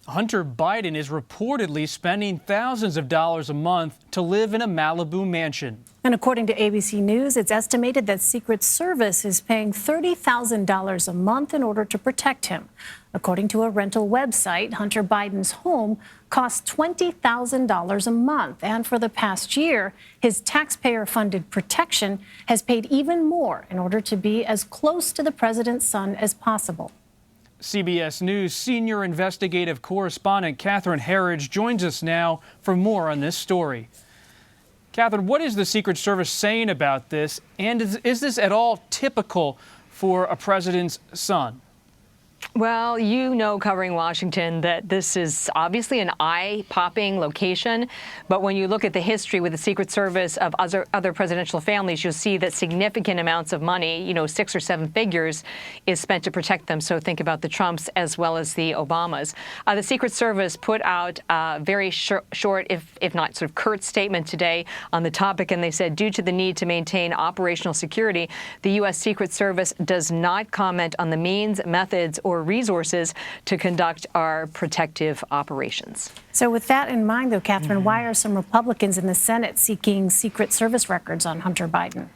Hunter Biden is reportedly spending thousands of dollars a month to live in a Malibu mansion. And according to ABC News, it's estimated that Secret Service is paying $30,000 a month in order to protect him. According to a rental website, Hunter Biden's home costs $20,000 a month. And for the past year, his taxpayer-funded protection has paid even more in order to be as close to the president's son as possible. CBS News senior investigative correspondent Catherine Herridge joins us now for more on this story. Catherine, what is the Secret Service saying about this? And is this at all typical for a president's son? Well, you know, covering Washington, that this is obviously an eye-popping location. But when you look at the history with the Secret Service of other presidential families, you'll see that significant amounts of money, 6 or 7 figures, is spent to protect them. So think about the Trumps as well as the Obamas. The Secret Service put out a very short, if not sort of curt statement today on the topic. And they said, due to the need to maintain operational security, the U.S. Secret Service does not comment on the means, methods, or resources to conduct our protective operations. So with that in mind, though, Catherine, why are some Republicans in the Senate seeking Secret Service records on Hunter Biden?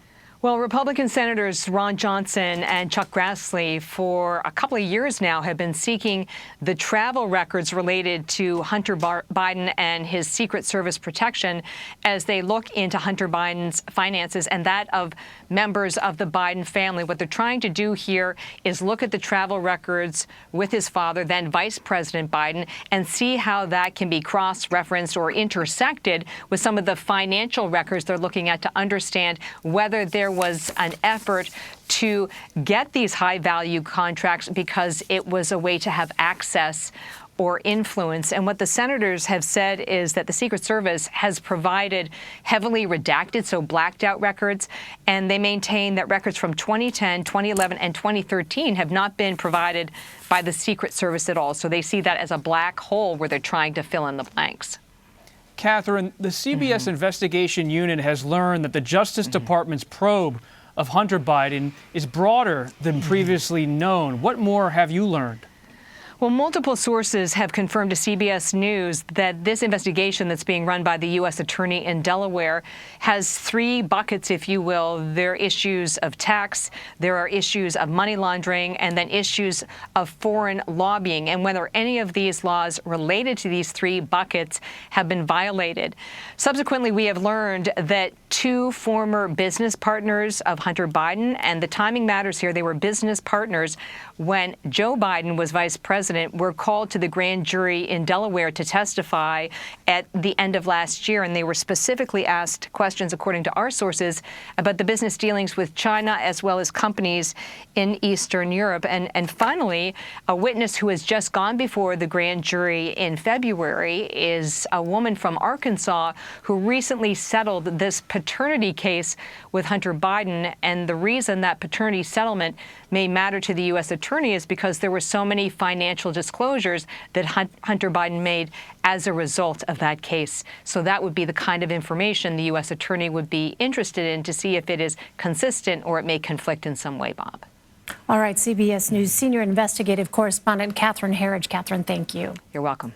Well, Republican Senators Ron Johnson and Chuck Grassley for a couple of years now have been seeking the travel records related to Hunter Biden and his Secret Service protection as they look into Hunter Biden's finances and that of members of the Biden family. What they're trying to do here is look at the travel records with his father, then Vice President Biden, and see how that can be cross-referenced or intersected with some of the financial records they're looking at to understand whether there was an effort to get these high-value contracts because it was a way to have access or influence. And what the senators have said is that the Secret Service has provided heavily redacted, so blacked out records, and they maintain that records from 2010, 2011, and 2013 have not been provided by the Secret Service at all. So they see that as a black hole where they're trying to fill in the blanks. Catherine, the CBS investigation unit has learned that the Justice Department's probe of Hunter Biden is broader than previously known. What more have you learned? Well, multiple sources have confirmed to CBS News that this investigation that's being run by the U.S. Attorney in Delaware has 3 buckets, if you will. There are issues of tax, there are issues of money laundering, and then issues of foreign lobbying, and whether any of these laws related to these 3 buckets have been violated. Subsequently, we have learned that 2 former business partners of Hunter Biden, and the timing matters here, they were business partners when Joe Biden was vice president, were called to the grand jury in Delaware to testify at the end of last year. And they were specifically asked questions, according to our sources, about the business dealings with China as well as companies in Eastern Europe. And finally, a witness who has just gone before the grand jury in February is a woman from Arkansas who recently settled this paternity case with Hunter Biden. And the reason that paternity settlement may matter to the U.S. attorney is because there were so many financial disclosures that Hunter Biden made as a result of that case. So that would be the kind of information the U.S. attorney would be interested in to see if it is consistent or it may conflict in some way, Bob. All right, CBS News senior investigative correspondent Catherine Herridge. Catherine, thank you. You're welcome.